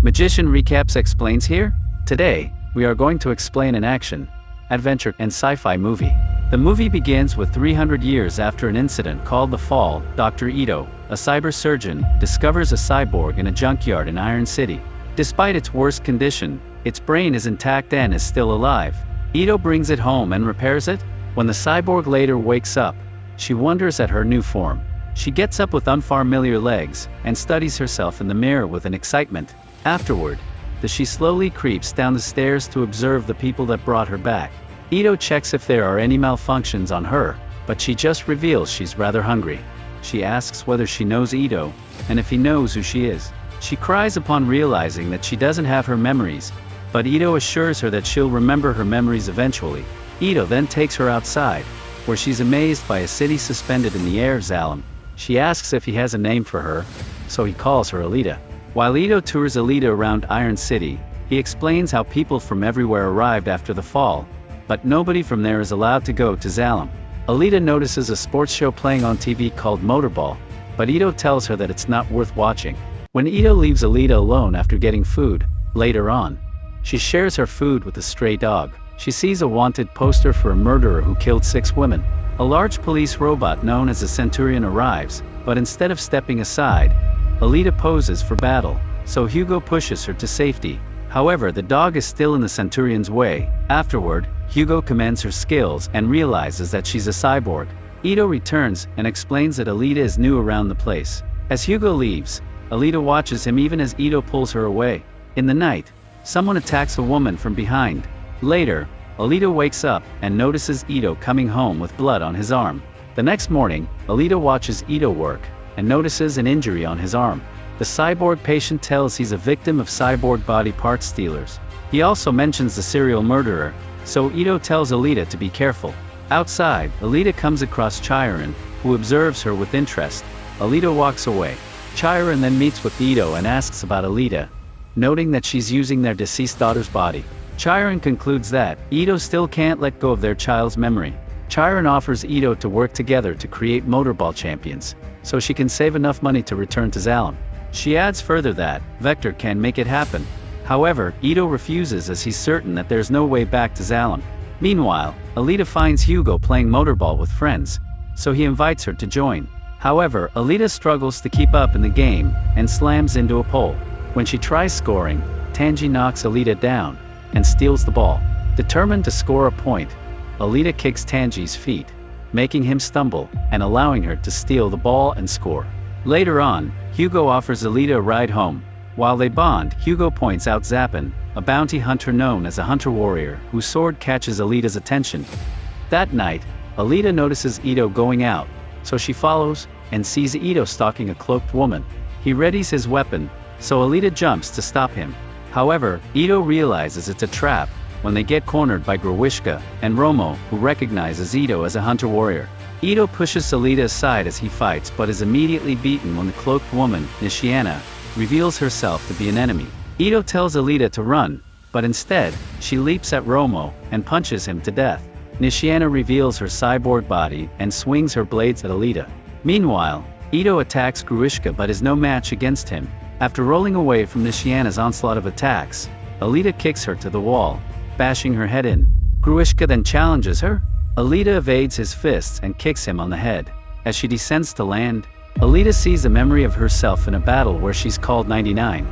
Magician Recaps explains here. Today, we are going to explain an action, adventure, and sci-fi movie. The movie begins with 300 years after an incident called The Fall. Dr. Ito, a cyber surgeon, discovers a cyborg in a junkyard in Iron City. Despite its worst condition, its brain is intact and is still alive. Ito brings it home and repairs it. When the cyborg later wakes up, she wonders at her new form. She gets up with unfamiliar legs and studies herself in the mirror with an excitement. Afterward, she slowly creeps down the stairs to observe the people that brought her back. Ito checks if there are any malfunctions on her, but she just reveals she's rather hungry. She asks whether she knows Ito, and if he knows who she is. She cries upon realizing that she doesn't have her memories, but Ito assures her that she'll remember her memories eventually. Ito then takes her outside, where she's amazed by a city suspended in the air. Zalem. She asks if he has a name for her, so he calls her Alita. While Ito tours Alita around Iron City, he explains how people from everywhere arrived after the fall, but nobody from there is allowed to go to Zalem. Alita notices a sports show playing on TV called Motorball, but Ito tells her that it's not worth watching. When Ito leaves Alita alone after getting food, later on, she shares her food with a stray dog. She sees a wanted poster for a murderer who killed 6 women. A large police robot known as a Centurion arrives, but instead of stepping aside, Alita poses for battle, so Hugo pushes her to safety. However, the dog is still in the Centurion's way. Afterward, Hugo commends her skills and realizes that she's a cyborg. Ito returns and explains that Alita is new around the place. As Hugo leaves, Alita watches him even as Ito pulls her away. In the night, someone attacks a woman from behind. Later, Alita wakes up and notices Ito coming home with blood on his arm. The next morning, Alita watches Ito work and notices an injury on his arm. The cyborg patient tells he's a victim of cyborg body part stealers. He also mentions the serial murderer, so Ito tells Alita to be careful. Outside, Alita comes across Chiron, who observes her with interest. Alita walks away. Chiron then meets with Ito and asks about Alita, noting that she's using their deceased daughter's body. Chiron concludes that Ito still can't let go of their child's memory. Chiron offers Ito to work together to create motorball champions, so she can save enough money to return to Zalem. She adds further that Vector can make it happen. However, Ito refuses as he's certain that there's no way back to Zalem. Meanwhile, Alita finds Hugo playing motorball with friends, so he invites her to join. However, Alita struggles to keep up in the game and slams into a pole. When she tries scoring, Tanji knocks Alita down and steals the ball. Determined to score a point, Alita kicks Tanji's feet, making him stumble and allowing her to steal the ball and score. Later on, Hugo offers Alita a ride home. While they bond, Hugo points out Zappin, a bounty hunter known as a hunter warrior whose sword catches Alita's attention. That night, Alita notices Ito going out, so she follows and sees Ito stalking a cloaked woman. He readies his weapon, so Alita jumps to stop him. However, Ito realizes it's a trap when they get cornered by Gruishka and Romo, who recognizes Ito as a hunter warrior. Ito pushes Alita aside as he fights but is immediately beaten when the cloaked woman, Nishiana, reveals herself to be an enemy. Ito tells Alita to run, but instead, she leaps at Romo and punches him to death. Nishiana reveals her cyborg body and swings her blades at Alita. Meanwhile, Ito attacks Gruishka but is no match against him. After rolling away from Nishiana's onslaught of attacks, Alita kicks her to the wall, bashing her head in. Gruishka then challenges her. Alita evades his fists and kicks him on the head. As she descends to land, Alita sees a memory of herself in a battle where she's called 99.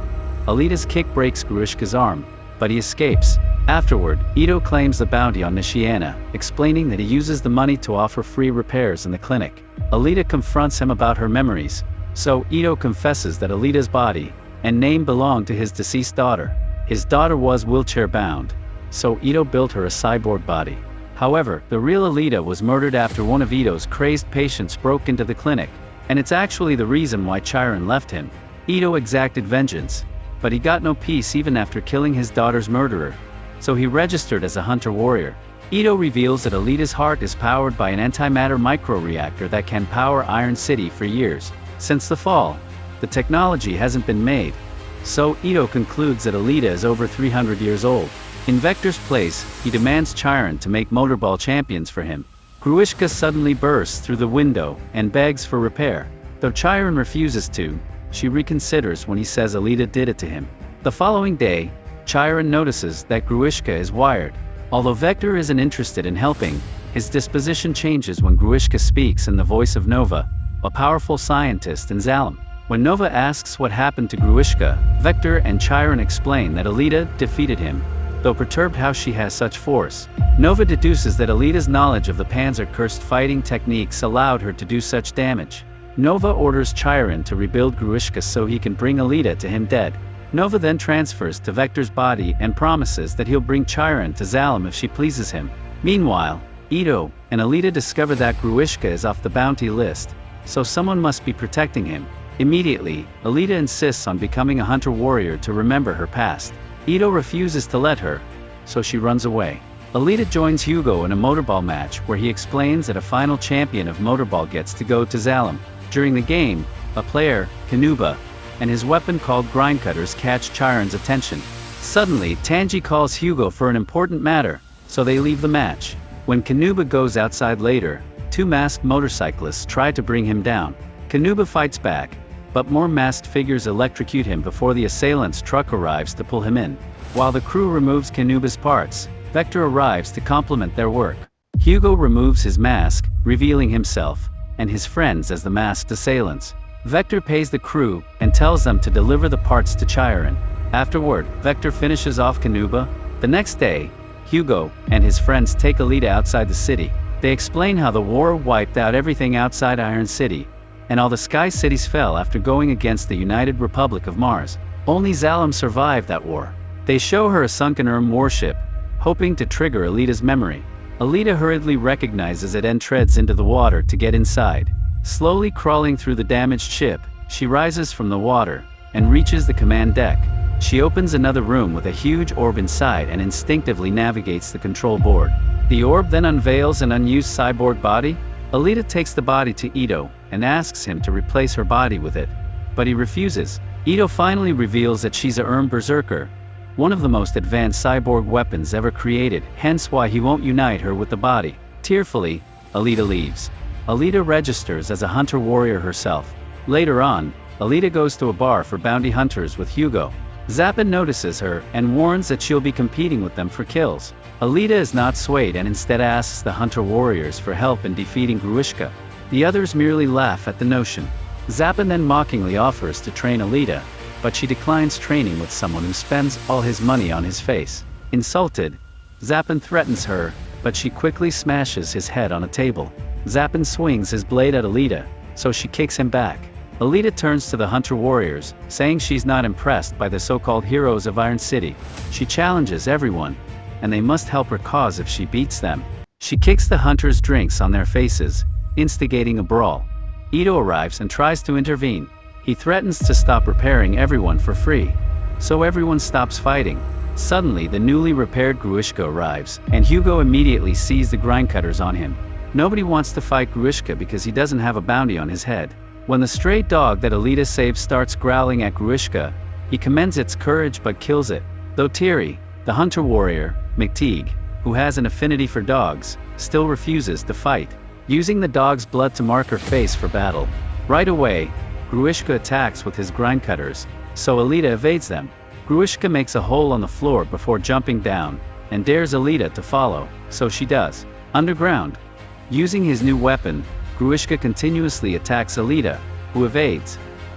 Alita's kick breaks Gruishka's arm, but he escapes. Afterward, Ito claims the bounty on Nishiana, explaining that he uses the money to offer free repairs in the clinic. Alita confronts him about her memories, so Ito confesses that Alita's body and name belonged to his deceased daughter. His daughter was wheelchair-bound, so Ito built her a cyborg body. However, the real Alita was murdered after one of Ito's crazed patients broke into the clinic, and it's actually the reason why Chiron left him. Ito exacted vengeance, but he got no peace even after killing his daughter's murderer, so he registered as a hunter warrior. Ito reveals that Alita's heart is powered by an antimatter microreactor that can power Iron City for years. Since the fall, the technology hasn't been made, so Ito concludes that Alita is over 300 years old. In Vector's place, he demands Chiron to make motorball champions for him. Gruishka suddenly bursts through the window and begs for repair. Though Chiron refuses to, she reconsiders when he says Alita did it to him. The following day, Chiron notices that Gruishka is wired. Although Vector isn't interested in helping, his disposition changes when Gruishka speaks in the voice of Nova, a powerful scientist in Zalem. When Nova asks what happened to Gruishka, Vector and Chiron explain that Alita defeated him, though perturbed how she has such force. Nova deduces that Alita's knowledge of the Panzer-cursed fighting techniques allowed her to do such damage. Nova orders Chiron to rebuild Gruishka so he can bring Alita to him dead. Nova then transfers to Vector's body and promises that he'll bring Chiron to Zalem if she pleases him. Meanwhile, Ito and Alita discover that Gruishka is off the bounty list, so someone must be protecting him. Immediately, Alita insists on becoming a hunter-warrior to remember her past. Ito refuses to let her, so she runs away. Alita joins Hugo in a motorball match where he explains that a final champion of motorball gets to go to Zalem. During the game, a player, Kanuba, and his weapon called grindcutters catch Chiron's attention. Suddenly, Tanji calls Hugo for an important matter, so they leave the match. When Kanuba goes outside later, two masked motorcyclists try to bring him down. Kanuba fights back, but more masked figures electrocute him before the assailant's truck arrives to pull him in. While the crew removes Kanuba's parts, Vector arrives to complement their work. Hugo removes his mask, revealing himself and his friends as the masked assailants. Vector pays the crew and tells them to deliver the parts to Chiron. Afterward, Vector finishes off Kanuba. The next day, Hugo and his friends take Alita outside the city. They explain how the war wiped out everything outside Iron City, and all the sky cities fell after going against the United Republic of Mars. Only Zalem survived that war. They show her a sunken warship, hoping to trigger Alita's memory. Alita hurriedly recognizes it and treads into the water to get inside. Slowly crawling through the damaged ship, she rises from the water and reaches the command deck. She opens another room with a huge orb inside and instinctively navigates the control board. The orb then unveils an unused cyborg body. Alita takes the body to Ito and asks him to replace her body with it, but he refuses. Ito finally reveals that she's a berserker, one of the most advanced cyborg weapons ever created, hence why he won't unite her with the body. Tearfully, Alita leaves. Alita registers as a hunter-warrior herself. Later on, Alita goes to a bar for bounty hunters with Hugo. Zappin notices her and warns that she'll be competing with them for kills. Alita is not swayed and instead asks the hunter-warriors for help in defeating Gruishka. The others merely laugh at the notion. Zappin then mockingly offers to train Alita, but she declines training with someone who spends all his money on his face. Insulted, Zappin threatens her, but she quickly smashes his head on a table. Zappin swings his blade at Alita, so she kicks him back. Alita turns to the hunter-warriors, saying she's not impressed by the so-called heroes of Iron City. She challenges everyone, and they must help her cause if she beats them. She kicks the hunters' drinks on their faces, instigating a brawl. Ito arrives and tries to intervene. He threatens to stop repairing everyone for free, so everyone stops fighting. Suddenly, the newly repaired Gruishka arrives, and Hugo immediately sees the grindcutters on him. Nobody wants to fight Gruishka because he doesn't have a bounty on his head. When the stray dog that Alita saves starts growling at Gruishka, he commends its courage but kills it. Though Thierry, the hunter-warrior, McTeague, who has an affinity for dogs, still refuses to fight, using the dog's blood to mark her face for battle. Right away, Gruishka attacks with his grindcutters, so Alita evades them. Gruishka makes a hole on the floor before jumping down, and dares Alita to follow, so she does. Underground, using his new weapon, Gruishka continuously attacks Alita, who evades.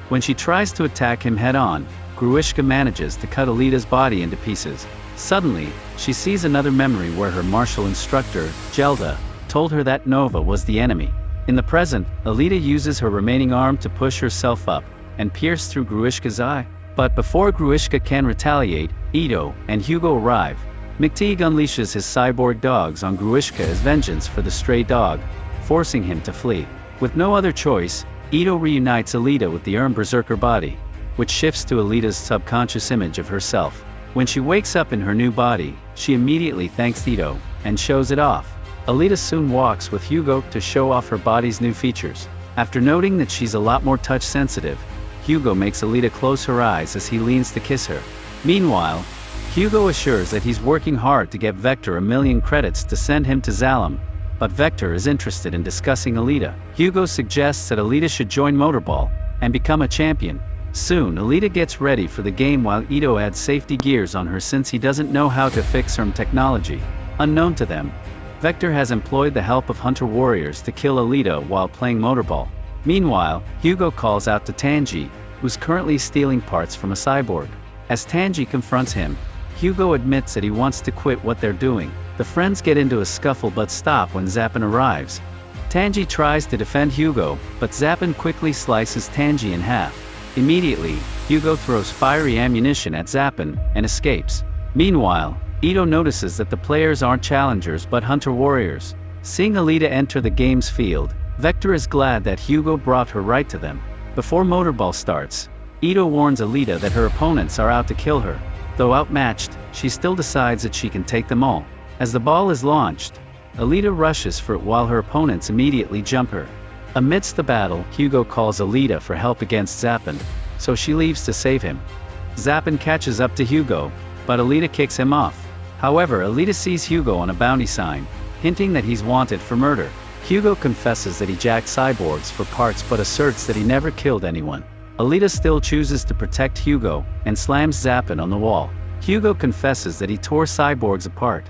When she tries to attack him head-on, Gruishka manages to cut Alita's body into pieces. Suddenly, she sees another memory where her martial instructor, Gelda, told her that Nova was the enemy. In the present, Alita uses her remaining arm to push herself up and pierce through Gruishka's eye. But before Gruishka can retaliate, Ito and Hugo arrive. McTeague unleashes his cyborg dogs on Gruishka as vengeance for the stray dog, forcing him to flee. With no other choice, Ito reunites Alita with the berserker body, which shifts to Alita's subconscious image of herself. When she wakes up in her new body, she immediately thanks Ito and shows it off. Alita soon walks with Hugo to show off her body's new features. After noting that she's a lot more touch-sensitive, Hugo makes Alita close her eyes as he leans to kiss her. Meanwhile, Hugo assures that he's working hard to get Vector 1,000,000 credits to send him to Zalem, but Vector is interested in discussing Alita. Hugo suggests that Alita should join Motorball and become a champion, Soon Alita gets ready for the game while Ito adds safety gears on her since he doesn't know how to fix her technology. Unknown to them, Vector has employed the help of hunter warriors to kill Alita while playing motorball. Meanwhile, Hugo calls out to Tanji, who's currently stealing parts from a cyborg. As Tanji confronts him, Hugo admits that he wants to quit what they're doing. The friends get into a scuffle but stop when Zappin arrives. Tanji tries to defend Hugo, but Zappin quickly slices Tanji in half. Immediately, Hugo throws fiery ammunition at Zappin and escapes. Meanwhile, Ito notices that the players aren't challengers but hunter warriors. Seeing Alita enter the game's field, Vector is glad that Hugo brought her right to them. Before motorball starts, Ito warns Alita that her opponents are out to kill her. Though outmatched, she still decides that she can take them all. As the ball is launched, Alita rushes for it while her opponents immediately jump her. Amidst the battle, Hugo calls Alita for help against Zappin, so she leaves to save him. Zappin catches up to Hugo, but Alita kicks him off. However, Alita sees Hugo on a bounty sign, hinting that he's wanted for murder. Hugo confesses that he jacked cyborgs for parts but asserts that he never killed anyone. Alita still chooses to protect Hugo, and slams Zappin on the wall. Hugo confesses that he tore cyborgs apart,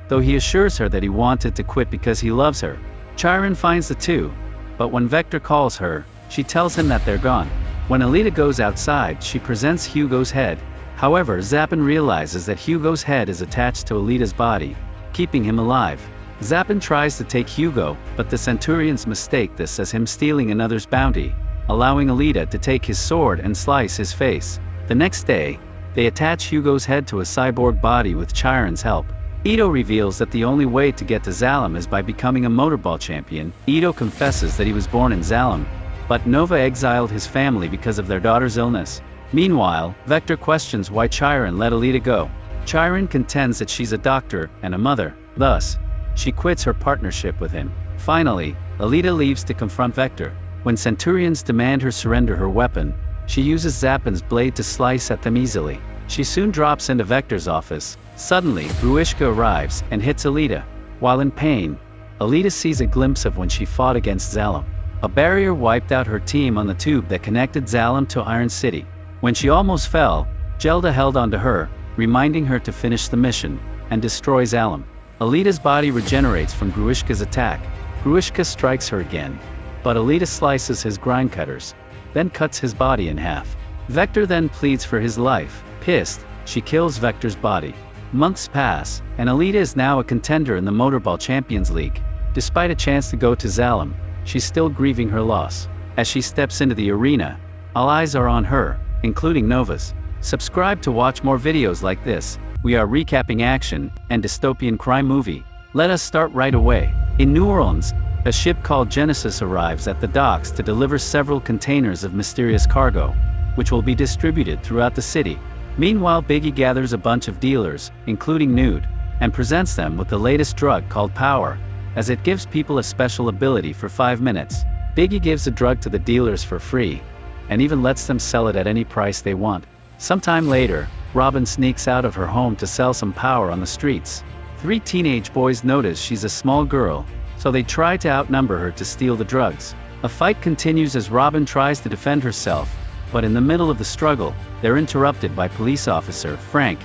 though he assures her that he wanted to quit because he loves her. Chiron finds the two, but when Vector calls her, she tells him that they're gone. When Alita goes outside, she presents Hugo's head. However, Zappin realizes that Hugo's head is attached to Alita's body, keeping him alive. Zappin tries to take Hugo, but the Centurions mistake this as him stealing another's bounty, allowing Alita to take his sword and slice his face. The next day, they attach Hugo's head to a cyborg body with Chiron's help. Ito reveals that the only way to get to Zalem is by becoming a motorball champion. Ito confesses that he was born in Zalem, but Nova exiled his family because of their daughter's illness. Meanwhile, Vector questions why Chiron let Alita go. Chiron contends that she's a doctor and a mother, thus, she quits her partnership with him. Finally, Alita leaves to confront Vector. When Centurions demand her surrender her weapon, she uses Zappin's blade to slice at them easily. She soon drops into Vector's office. Suddenly, Gruishka arrives and hits Alita. While in pain, Alita sees a glimpse of when she fought against Zalem. A barrier wiped out her team on the tube that connected Zalem to Iron City. When she almost fell, Gelda held onto her, reminding her to finish the mission and destroy Zalem. Alita's body regenerates from Gruishka's attack. Gruishka strikes her again, but Alita slices his grind cutters, then cuts his body in half. Vector then pleads for his life. Pissed, she kills Vector's body. Months pass, and Alita is now a contender in the Motorball Champions League. Despite a chance to go to Zalem, she's still grieving her loss. As she steps into the arena, all eyes are on her, including Nova's. Subscribe to watch more videos like this. We are recapping action and dystopian crime movie. Let us start right away. In New Orleans, a ship called Genesis arrives at the docks to deliver several containers of mysterious cargo, which will be distributed throughout the city. Meanwhile, Biggie gathers a bunch of dealers, including Nude, and presents them with the latest drug called Power, as it gives people a special ability for 5 minutes. Biggie gives the drug to the dealers for free, and even lets them sell it at any price they want. Sometime later, Robin sneaks out of her home to sell some power on the streets. 3 teenage boys notice she's a small girl, so they try to outnumber her to steal the drugs. A fight continues as Robin tries to defend herself, but in the middle of the struggle, they're interrupted by police officer Frank,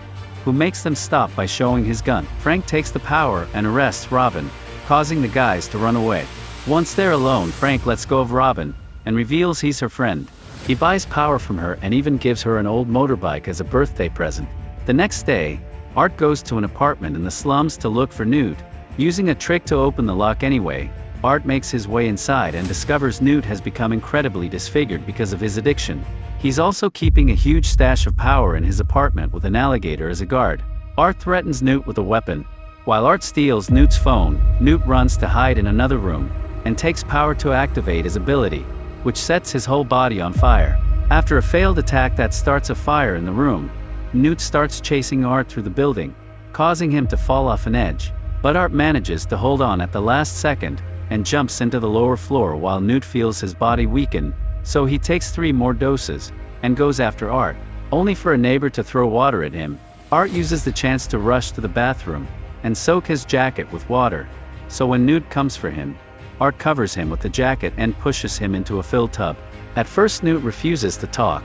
who makes them stop by showing his gun. Frank takes the power and arrests Robin, causing the guys to run away. Once they're alone, Frank lets go of Robin and reveals he's her friend. He buys power from her and even gives her an old motorbike as a birthday present. The next day, Art goes to an apartment in the slums to look for Nude. Using a trick to open the lock anyway, Art makes his way inside and discovers Nude has become incredibly disfigured because of his addiction. He's also keeping a huge stash of power in his apartment with an alligator as a guard. Art threatens Newt with a weapon. While Art steals Newt's phone, Newt runs to hide in another room, and takes power to activate his ability, which sets his whole body on fire. After a failed attack that starts a fire in the room, Newt starts chasing Art through the building, causing him to fall off an edge. But Art manages to hold on at the last second, and jumps into the lower floor while Newt feels his body weaken, so he takes 3 more doses, and goes after Art, only for a neighbor to throw water at him. Art uses the chance to rush to the bathroom, and soak his jacket with water, so when Newt comes for him, Art covers him with the jacket and pushes him into a filled tub. At first Newt refuses to talk,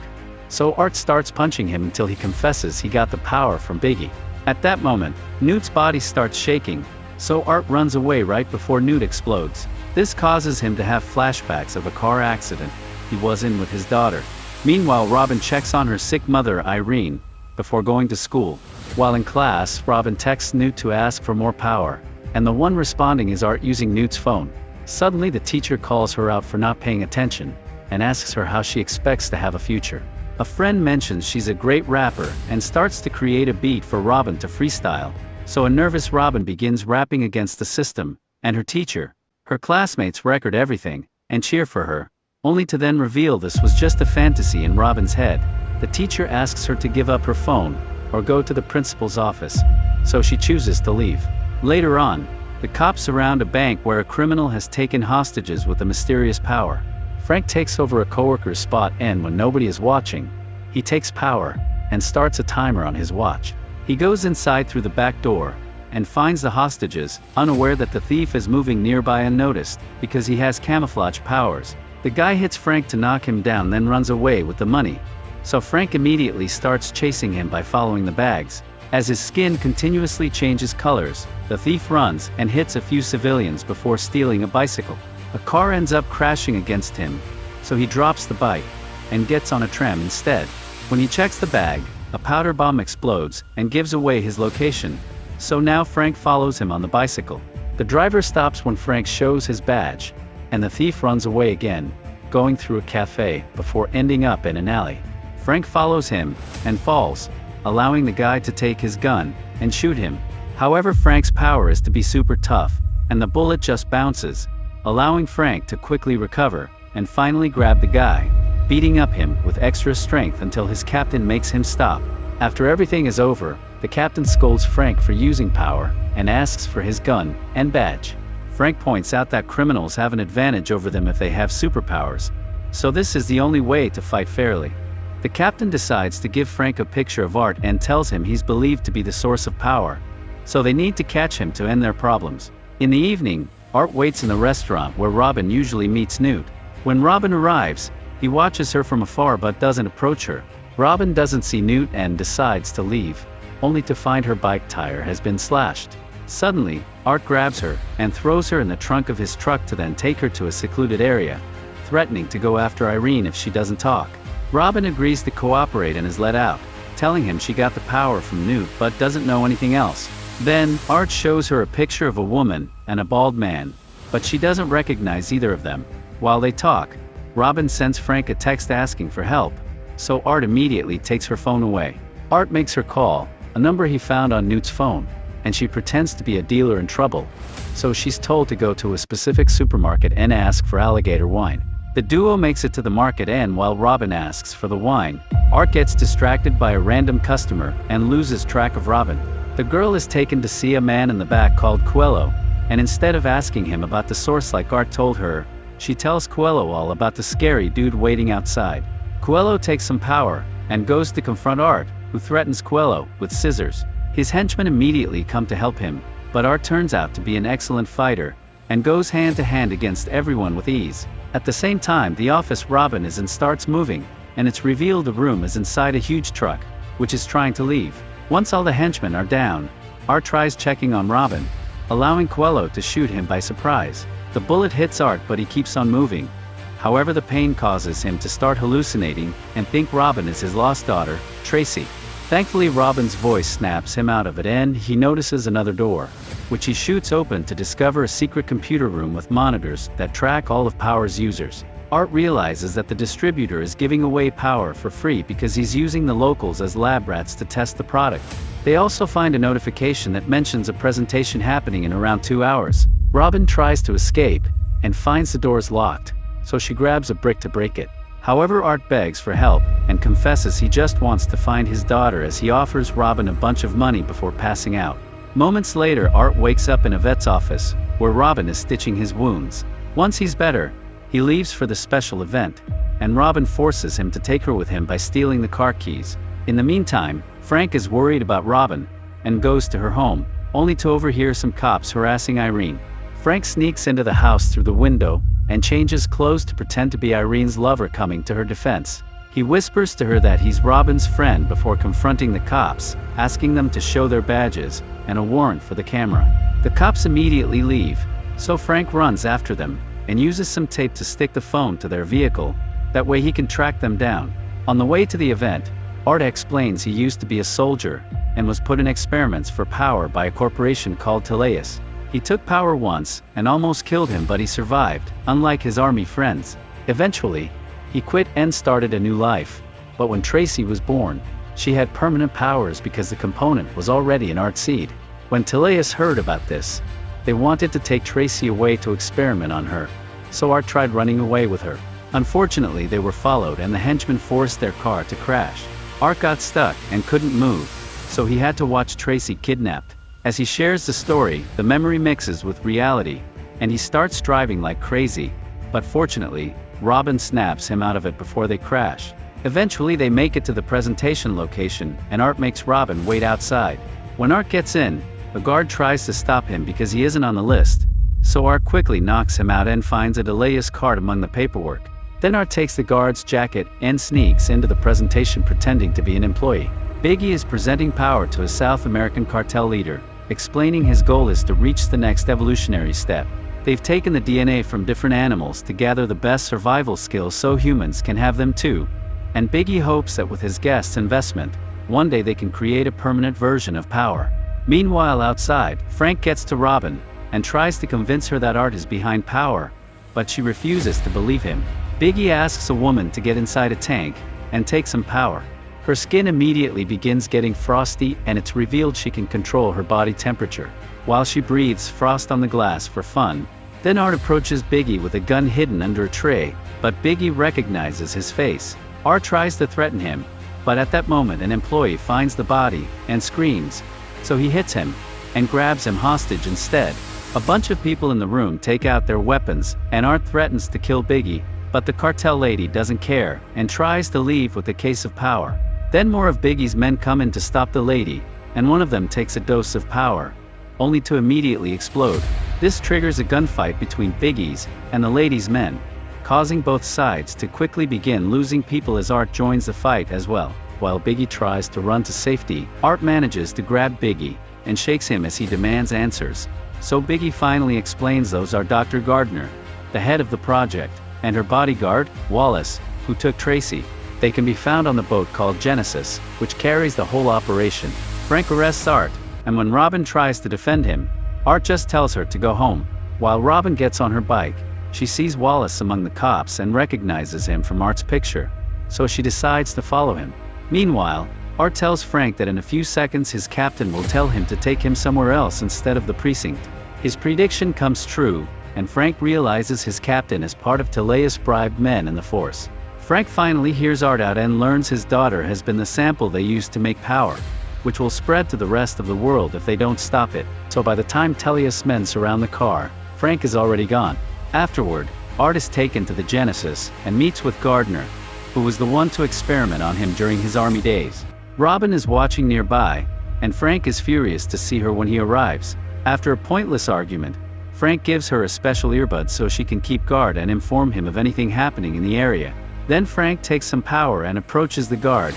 So Art starts punching him until he confesses he got the power from Biggie. At that moment, Newt's body starts shaking, so Art runs away right before Newt explodes. This causes him to have flashbacks of a car accident he was in with his daughter. Meanwhile, Robin checks on her sick mother, Irene, before going to school. While in class, Robin texts Newt to ask for more power, and the one responding is Art using Newt's phone. Suddenly, the teacher calls her out for not paying attention, and asks her how she expects to have a future. A friend mentions she's a great rapper and starts to create a beat for Robin to freestyle, so a nervous Robin begins rapping against the system, and her teacher. Her classmates record everything, and cheer for her, only to then reveal this was just a fantasy in Robin's head. The teacher asks her to give up her phone, or go to the principal's office, so she chooses to leave. Later on, the cops surround a bank where a criminal has taken hostages with a mysterious power. Frank takes over a coworker's spot, and when nobody is watching, he takes power, and starts a timer on his watch. He goes inside through the back door, and finds the hostages, unaware that the thief is moving nearby unnoticed, because he has camouflage powers. The guy hits Frank to knock him down, then runs away with the money. So Frank immediately starts chasing him by following the bags. As his skin continuously changes colors, the thief runs and hits a few civilians before stealing a bicycle. A car ends up crashing against him, so he drops the bike and gets on a tram instead. When he checks the bag, a powder bomb explodes and gives away his location, so now Frank follows him on the bicycle. The driver stops when Frank shows his badge, and the thief runs away again, going through a cafe before ending up in an alley. Frank follows him and falls, allowing the guy to take his gun and shoot him. However, Frank's power is to be super tough, and the bullet just bounces, allowing Frank to quickly recover and finally grab the guy, beating up him with extra strength until his captain makes him stop. After everything is over, the captain scolds Frank for using power and asks for his gun and badge. Frank points out that criminals have an advantage over them if they have superpowers, so this is the only way to fight fairly. The captain decides to give Frank a picture of Art and tells him he's believed to be the source of power, so they need to catch him to end their problems. In the evening, Art waits in the restaurant where Robin usually meets Newt. When Robin arrives, he watches her from afar but doesn't approach her. Robin doesn't see Newt and decides to leave, only to find her bike tire has been slashed. Suddenly, Art grabs her and throws her in the trunk of his truck to then take her to a secluded area, threatening to go after Irene if she doesn't talk. Robin agrees to cooperate and is let out, telling him she got the power from Newt but doesn't know anything else. Then, Art shows her a picture of a woman and a bald man, but she doesn't recognize either of them. While they talk, Robin sends Frank a text asking for help, so Art immediately takes her phone away. Art makes her call, a number he found on Newt's phone, and she pretends to be a dealer in trouble, so she's told to go to a specific supermarket and ask for alligator wine. The duo makes it to the market, and while Robin asks for the wine, Art gets distracted by a random customer and loses track of Robin. The girl is taken to see a man in the back called Coelho, and instead of asking him about the source like Art told her, she tells Coelho all about the scary dude waiting outside. Coelho takes some power and goes to confront Art, who threatens Coelho with scissors. His henchmen immediately come to help him, but Art turns out to be an excellent fighter and goes hand to hand against everyone with ease. At the same time, the office Robin is in starts moving, and it's revealed the room is inside a huge truck, which is trying to leave. Once all the henchmen are down, Art tries checking on Robin, allowing Coelho to shoot him by surprise. The bullet hits Art but he keeps on moving. However, the pain causes him to start hallucinating and think Robin is his lost daughter, Tracy. Thankfully, Robin's voice snaps him out of it and he notices another door, which he shoots open to discover a secret computer room with monitors that track all of Power's users. Art realizes that the distributor is giving away power for free because he's using the locals as lab rats to test the product. They also find a notification that mentions a presentation happening in around 2 hours. Robin tries to escape and finds the doors locked, so she grabs a brick to break it. However, Art begs for help and confesses he just wants to find his daughter as he offers Robin a bunch of money before passing out. Moments later, Art wakes up in a vet's office, where Robin is stitching his wounds. Once he's better, he leaves for the special event, and Robin forces him to take her with him by stealing the car keys. In the meantime, Frank is worried about Robin, and goes to her home, only to overhear some cops harassing Irene. Frank sneaks into the house through the window, and changes clothes to pretend to be Irene's lover coming to her defense. He whispers to her that he's Robin's friend before confronting the cops, asking them to show their badges and a warrant for the camera. The cops immediately leave, so Frank runs after them and uses some tape to stick the phone to their vehicle. That way he can track them down. On the way to the event, Art explains he used to be a soldier and was put in experiments for power by a corporation called Teleus. He took power once and almost killed him, but he survived, unlike his army friends. Eventually, he quit and started a new life. But when Tracy was born, she had permanent powers because the component was already an Art seed. When Teleus heard about this, they wanted to take Tracy away to experiment on her, so Art tried running away with her. Unfortunately, they were followed and the henchmen forced their car to crash. Art got stuck and couldn't move, so he had to watch Tracy kidnapped. As he shares the story, the memory mixes with reality, and he starts driving like crazy, but fortunately, Robin snaps him out of it before they crash. Eventually they make it to the presentation location, and Art makes Robin wait outside. When Art gets in, a guard tries to stop him because he isn't on the list, so Art quickly knocks him out and finds a Teleus card among the paperwork. Then Art takes the guard's jacket and sneaks into the presentation pretending to be an employee. Biggie is presenting power to a South American cartel leader, explaining his goal is to reach the next evolutionary step. They've taken the DNA from different animals to gather the best survival skills so humans can have them too, and Biggie hopes that with his guest's investment, one day they can create a permanent version of power. Meanwhile outside, Frank gets to Robin and tries to convince her that Art is behind power, but she refuses to believe him. Biggie asks a woman to get inside a tank and take some power. Her skin immediately begins getting frosty and it's revealed she can control her body temperature, while she breathes frost on the glass for fun. Then Art approaches Biggie with a gun hidden under a tray, but Biggie recognizes his face. Art tries to threaten him, but at that moment an employee finds the body and screams, so he hits him and grabs him hostage instead. A bunch of people in the room take out their weapons and Art threatens to kill Biggie, but the cartel lady doesn't care and tries to leave with a case of power. Then more of Biggie's men come in to stop the lady, and one of them takes a dose of power, only to immediately explode. This triggers a gunfight between Biggie's and the lady's men, causing both sides to quickly begin losing people as Art joins the fight as well. While Biggie tries to run to safety, Art manages to grab Biggie and shakes him as he demands answers. So Biggie finally explains those are Dr. Gardner, the head of the project, and her bodyguard, Wallace, who took Tracy. They can be found on the boat called Genesis, which carries the whole operation. Frank arrests Art, and when Robin tries to defend him, Art just tells her to go home. While Robin gets on her bike, she sees Wallace among the cops and recognizes him from Art's picture, so she decides to follow him. Meanwhile, Art tells Frank that in a few seconds his captain will tell him to take him somewhere else instead of the precinct. His prediction comes true, and Frank realizes his captain is part of Teleus bribed men in the force. Frank finally hears Art out and learns his daughter has been the sample they used to make power, which will spread to the rest of the world if they don't stop it. So by the time Teleus men surround the car, Frank is already gone. Afterward, Art is taken to the Genesis and meets with Gardner, who was the one to experiment on him during his army days. Robin is watching nearby, and Frank is furious to see her when he arrives. After a pointless argument, Frank gives her a special earbud so she can keep guard and inform him of anything happening in the area. Then Frank takes some power and approaches the guard,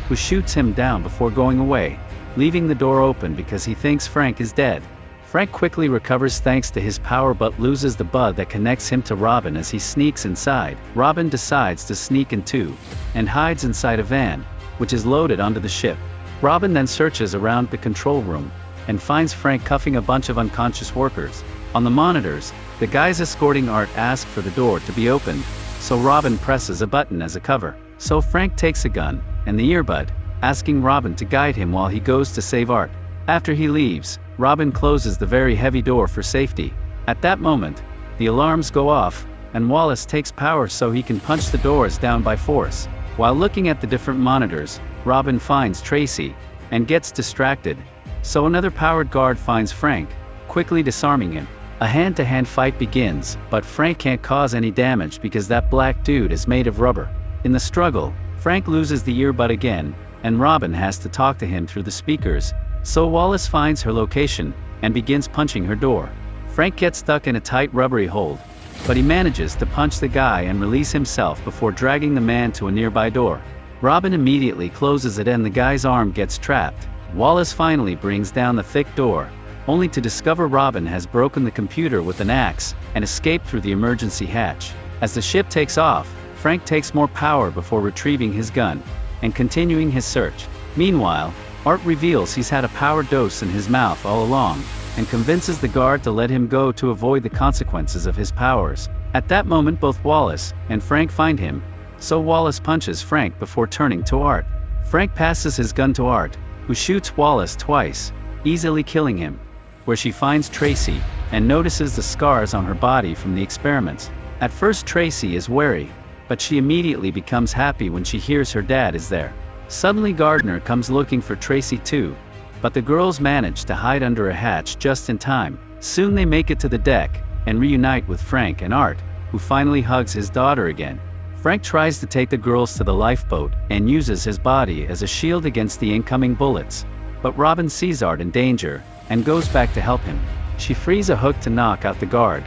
who shoots him down before going away, leaving the door open because he thinks Frank is dead. Frank quickly recovers thanks to his power but loses the bud that connects him to Robin as he sneaks inside. Robin decides to sneak in too, and hides inside a van, which is loaded onto the ship. Robin then searches around the control room, and finds Frank cuffing a bunch of unconscious workers. On the monitors, the guys escorting Art ask for the door to be opened, so Robin presses a button as a cover. So Frank takes a gun and the earbud, asking Robin to guide him while he goes to save Art. After he leaves, Robin closes the very heavy door for safety. At that moment, the alarms go off, and Wallace takes power so he can punch the doors down by force. While looking at the different monitors, Robin finds Tracy, and gets distracted, so another powered guard finds Frank, quickly disarming him. A hand-to-hand fight begins, but Frank can't cause any damage because that black dude is made of rubber. In the struggle, Frank loses the earbud again, and Robin has to talk to him through the speakers, so Wallace finds her location, and begins punching her door. Frank gets stuck in a tight rubbery hold, but he manages to punch the guy and release himself before dragging the man to a nearby door. Robin immediately closes it and the guy's arm gets trapped. Wallace finally brings down the thick door, only to discover Robin has broken the computer with an axe and escaped through the emergency hatch. As the ship takes off, Frank takes more power before retrieving his gun and continuing his search. Meanwhile, Art reveals he's had a power dose in his mouth all along, and convinces the guard to let him go to avoid the consequences of his powers. At that moment both Wallace and Frank find him, so Wallace punches Frank before turning to Art. Frank passes his gun to Art, who shoots Wallace twice, easily killing him, where she finds Tracy, and notices the scars on her body from the experiments. At first Tracy is wary, but she immediately becomes happy when she hears her dad is there. Suddenly Gardner comes looking for Tracy too, but the girls manage to hide under a hatch just in time. Soon they make it to the deck, and reunite with Frank and Art, who finally hugs his daughter again. Frank tries to take the girls to the lifeboat, and uses his body as a shield against the incoming bullets. But Robin sees Art in danger, and goes back to help him. She frees a hook to knock out the guard.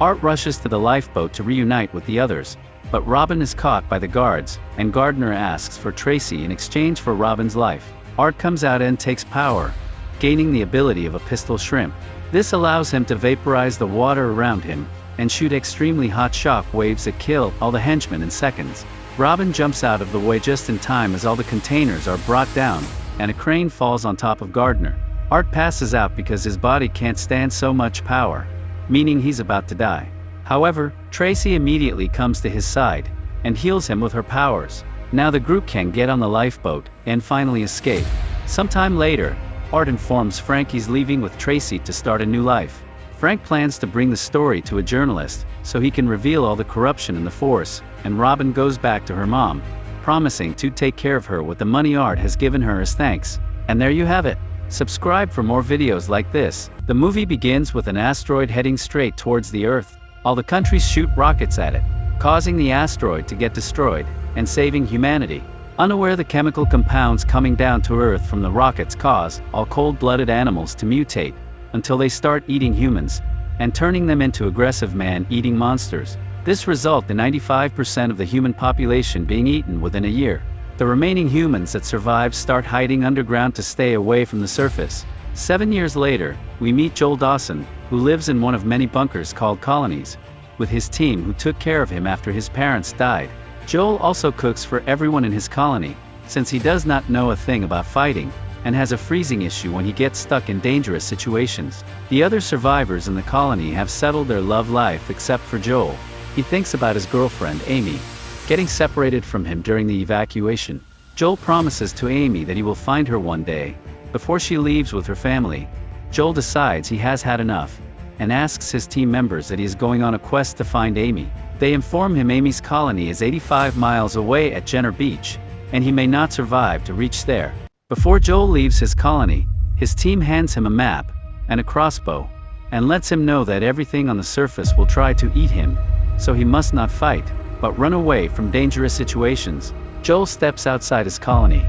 Art rushes to the lifeboat to reunite with the others, but Robin is caught by the guards, and Gardner asks for Tracy in exchange for Robin's life. Art comes out and takes power, gaining the ability of a pistol shrimp. This allows him to vaporize the water around him, and shoot extremely hot shock waves that kill all the henchmen in seconds. Robin jumps out of the way just in time as all the containers are brought down, and a crane falls on top of Gardner. Art passes out because his body can't stand so much power, meaning he's about to die. However, Tracy immediately comes to his side, and heals him with her powers. Now the group can get on the lifeboat, and finally escape. Sometime later, Art informs Frank he's leaving with Tracy to start a new life. Frank plans to bring the story to a journalist, so he can reveal all the corruption in the force, and Robin goes back to her mom, promising to take care of her with the money Art has given her as thanks. And there you have it. Subscribe for more videos like this. The movie begins with an asteroid heading straight towards the Earth. All the countries shoot rockets at it, causing the asteroid to get destroyed, and saving humanity. Unaware the chemical compounds coming down to Earth from the rockets cause all cold-blooded animals to mutate, until they start eating humans, and turning them into aggressive man-eating monsters. This results in 95% of the human population being eaten within a year. The remaining humans that survive start hiding underground to stay away from the surface. 7 years later, we meet Joel Dawson, who lives in one of many bunkers called colonies, with his team who took care of him after his parents died. Joel also cooks for everyone in his colony, since he does not know a thing about fighting, and has a freezing issue when he gets stuck in dangerous situations. The other survivors in the colony have settled their love life except for Joel. He thinks about his girlfriend, Amy, getting separated from him during the evacuation. Joel promises to Amy that he will find her one day. Before she leaves with her family, Joel decides he has had enough, and asks his team members that he is going on a quest to find Amy. They inform him Amy's colony is 85 miles away at Jenner Beach, and he may not survive to reach there. Before Joel leaves his colony, his team hands him a map, and a crossbow, and lets him know that everything on the surface will try to eat him, so he must not fight, but run away from dangerous situations. Joel steps outside his colony,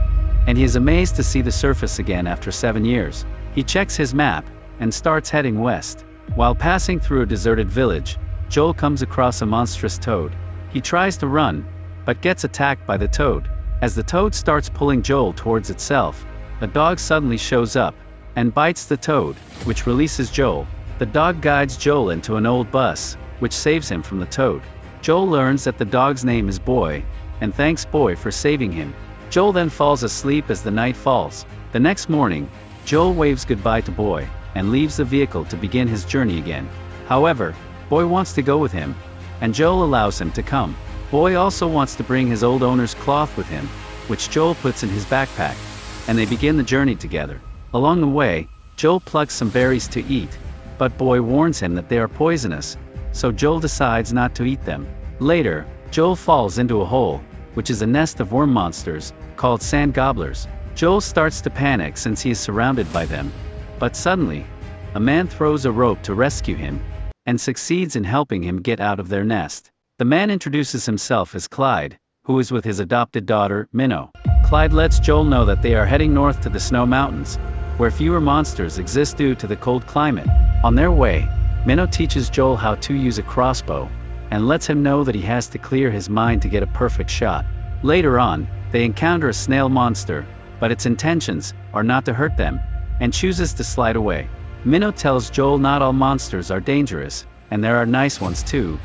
and he is amazed to see the surface again after 7 years. He checks his map, and starts heading west. While passing through a deserted village, Joel comes across a monstrous toad. He tries to run, but gets attacked by the toad. As the toad starts pulling Joel towards itself, a dog suddenly shows up, and bites the toad, which releases Joel. The dog guides Joel into an old bus, which saves him from the toad. Joel learns that the dog's name is Boy, and thanks Boy for saving him. Joel then falls asleep as the night falls. The next morning, Joel waves goodbye to Boy, and leaves the vehicle to begin his journey again. However, Boy wants to go with him, and Joel allows him to come. Boy also wants to bring his old owner's cloth with him, which Joel puts in his backpack, and they begin the journey together. Along the way, Joel plucks some berries to eat, but Boy warns him that they are poisonous, so Joel decides not to eat them. Later, Joel falls into a hole, which is a nest of worm monsters, called sand gobblers. Joel starts to panic since he is surrounded by them, but suddenly, a man throws a rope to rescue him, and succeeds in helping him get out of their nest. The man introduces himself as Clyde, who is with his adopted daughter, Minnow. Clyde lets Joel know that they are heading north to the Snow Mountains, where fewer monsters exist due to the cold climate. On their way, Minnow teaches Joel how to use a crossbow, and lets him know that he has to clear his mind to get a perfect shot. Later on, they encounter a snail monster, but its intentions are not to hurt them, and chooses to slide away. Minnow tells Joel not all monsters are dangerous, and there are nice ones too,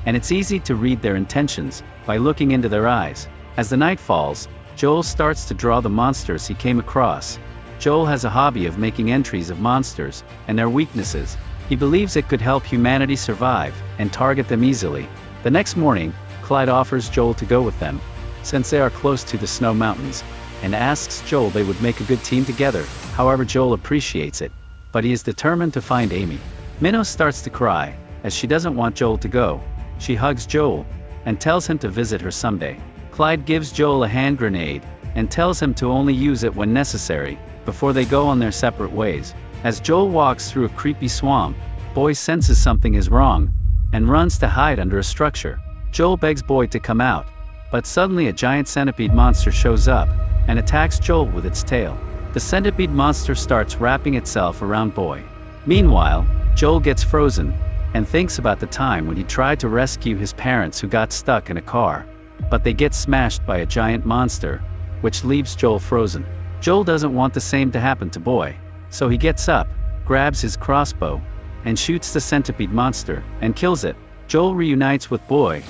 and it's easy to read their intentions by looking into their eyes. As the night falls, Joel starts to draw the monsters he came across. Joel has a hobby of making entries of monsters and their weaknesses. He believes it could help humanity survive and target them easily. The next morning, Clyde offers Joel to go with them, since they are close to the snow mountains, and asks Joel they would make a good team together. However, Joel appreciates it, but he is determined to find Amy. Minnow starts to cry, as she doesn't want Joel to go. She hugs Joel, and tells him to visit her someday. Clyde gives Joel a hand grenade, and tells him to only use it when necessary, before they go on their separate ways. As Joel walks through a creepy swamp, Boy senses something is wrong, and runs to hide under a structure. Joel begs Boy to come out, but suddenly a giant centipede monster shows up, and attacks Joel with its tail. The centipede monster starts wrapping itself around Boy. Meanwhile, Joel gets frozen, and thinks about the time when he tried to rescue his parents who got stuck in a car, but they get smashed by a giant monster, which leaves Joel frozen. Joel doesn't want the same to happen to Boy, so he gets up, grabs his crossbow, and shoots the centipede monster, and kills it. Joel reunites with Boy,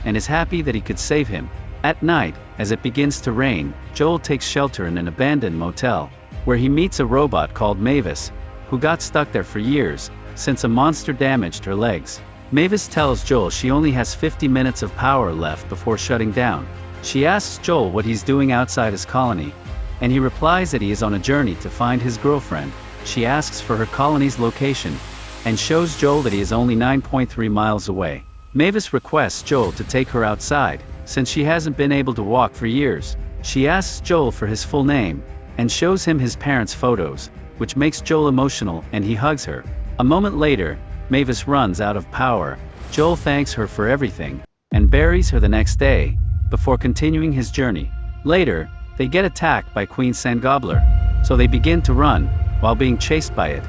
and is happy that he could save him. At night, as it begins to rain, Joel takes shelter in an abandoned motel, where he meets a robot called Mavis, who got stuck there for years, since a monster damaged her legs. Mavis tells Joel she only has 50 minutes of power left before shutting down. She asks Joel what he's doing outside his colony, and he replies that he is on a journey to find his girlfriend. She asks for her colony's location, and shows Joel that he is only 9.3 miles away. Mavis requests Joel to take her outside, since she hasn't been able to walk for years. She asks Joel for his full name, and shows him his parents' photos, which makes Joel emotional, and he hugs her. A moment later, Mavis runs out of power. Joel thanks her for everything, and buries her the next day, before continuing his journey. Later, they get attacked by Queen Sandgobbler, so they begin to run, while being chased by it.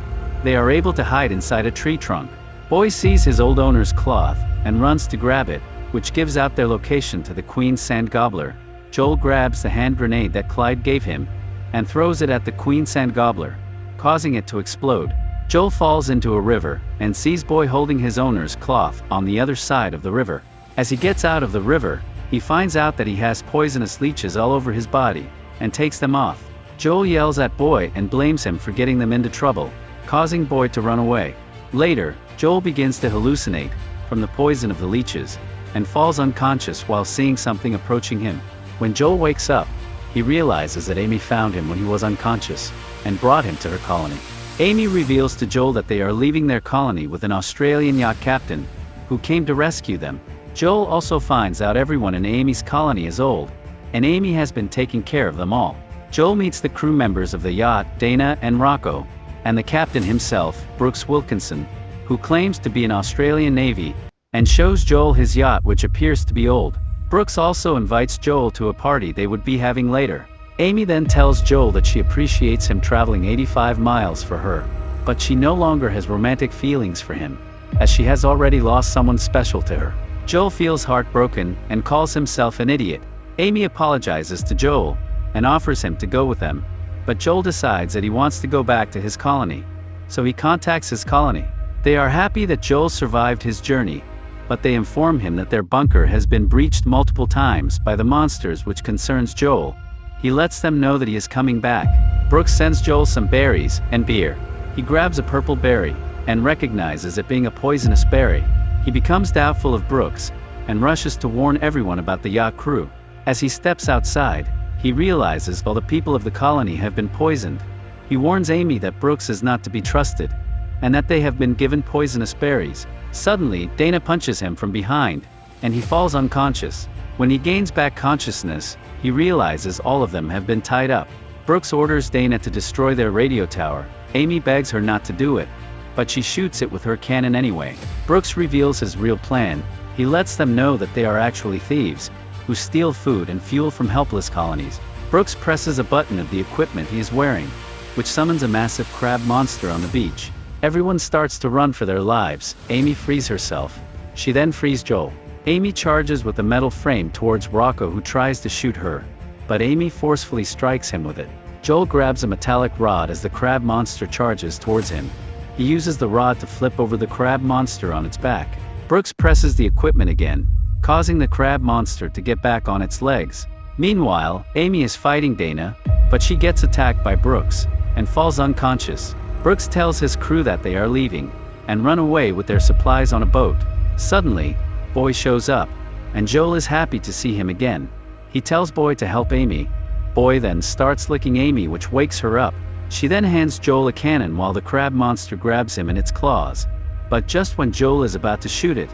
They are able to hide inside a tree trunk. Boy sees his old owner's cloth, and runs to grab it, which gives out their location to the Queen Sandgobbler. Joel grabs the hand grenade that Clyde gave him, and throws it at the Queen Sandgobbler, causing it to explode. Joel falls into a river, and sees Boy holding his owner's cloth on the other side of the river. As he gets out of the river, he finds out that he has poisonous leeches all over his body, and takes them off. Joel yells at Boy and blames him for getting them into trouble, causing Boy to run away. Later, Joel begins to hallucinate from the poison of the leeches, and falls unconscious while seeing something approaching him. When Joel wakes up, he realizes that Amy found him when he was unconscious, and brought him to her colony. Amy reveals to Joel that they are leaving their colony with an Australian yacht captain, who came to rescue them. Joel also finds out everyone in Amy's colony is old, and Amy has been taking care of them all. Joel meets the crew members of the yacht, Dana and Rocco, and the captain himself, Brooks Wilkinson, who claims to be an Australian Navy, and shows Joel his yacht, which appears to be old. Brooks also invites Joel to a party they would be having later. Amy then tells Joel that she appreciates him traveling 85 miles for her, but she no longer has romantic feelings for him, as she has already lost someone special to her. Joel feels heartbroken, and calls himself an idiot. Amy apologizes to Joel, and offers him to go with them, but Joel decides that he wants to go back to his colony, so he contacts his colony. They are happy that Joel survived his journey, but they inform him that their bunker has been breached multiple times by the monsters, which concerns Joel. He lets them know that he is coming back. Brooks sends Joel some berries and beer. He grabs a purple berry, and recognizes it being a poisonous berry. He becomes doubtful of Brooks, and rushes to warn everyone about the yacht crew. As he steps outside, he realizes all the people of the colony have been poisoned. He warns Amy that Brooks is not to be trusted, and that they have been given poisonous berries. Suddenly, Dana punches him from behind, and he falls unconscious. When he gains back consciousness, he realizes all of them have been tied up. Brooks orders Dana to destroy their radio tower. Amy begs her not to do it, but she shoots it with her cannon anyway. Brooks reveals his real plan. He lets them know that they are actually thieves, who steal food and fuel from helpless colonies. Brooks presses a button of the equipment he is wearing, which summons a massive crab monster on the beach. Everyone starts to run for their lives. Amy frees herself. She then frees Joel. Amy charges with a metal frame towards Rocco, who tries to shoot her, but Amy forcefully strikes him with it. Joel grabs a metallic rod as the crab monster charges towards him. He uses the rod to flip over the crab monster on its back. Brooks presses the equipment again, causing the crab monster to get back on its legs. Meanwhile, Amy is fighting Dana, but she gets attacked by Brooks and falls unconscious. Brooks tells his crew that they are leaving and run away with their supplies on a boat. Suddenly, Boy shows up, and Joel is happy to see him again. He tells Boy to help Amy. Boy then starts licking Amy, which wakes her up. She then hands Joel a cannon while the crab monster grabs him in its claws. But just when Joel is about to shoot it,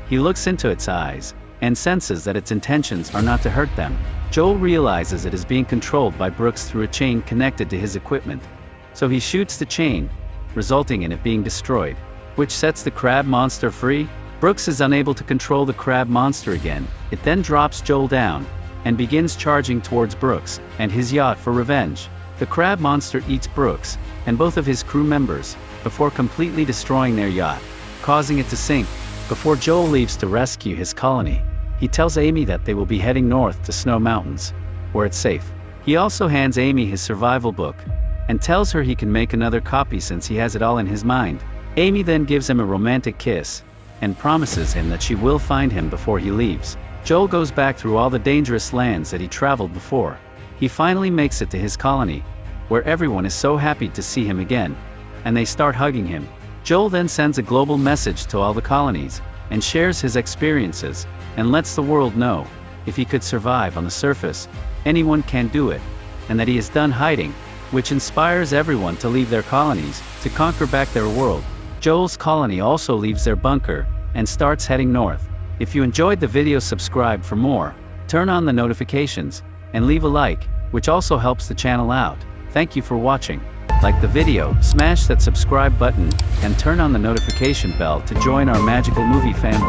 he looks into its eyes and senses that its intentions are not to hurt them. Joel realizes it is being controlled by Brooks through a chain connected to his equipment. So he shoots the chain, resulting in it being destroyed, which sets the crab monster free. Brooks is unable to control the crab monster again. It then drops Joel down and begins charging towards Brooks and his yacht for revenge. The crab monster eats Brooks and both of his crew members before completely destroying their yacht, causing it to sink. Before Joel leaves to rescue his colony, he tells Amy that they will be heading north to Snow Mountains, where it's safe. He also hands Amy his survival book and tells her he can make another copy since he has it all in his mind. Amy then gives him a romantic kiss and promises him that she will find him before he leaves. Joel goes back through all the dangerous lands that he traveled before. He finally makes it to his colony, where everyone is so happy to see him again, and they start hugging him. Joel then sends a global message to all the colonies, and shares his experiences, and lets the world know, if he could survive on the surface, anyone can do it, and that he is done hiding, which inspires everyone to leave their colonies, to conquer back their world. Joel's colony also leaves their bunker, and starts heading north. If you enjoyed the video, subscribe for more, turn on the notifications, and leave a like, which also helps the channel out. Thank you for watching. Like the video, smash that subscribe button, and turn on the notification bell to join our magical movie family.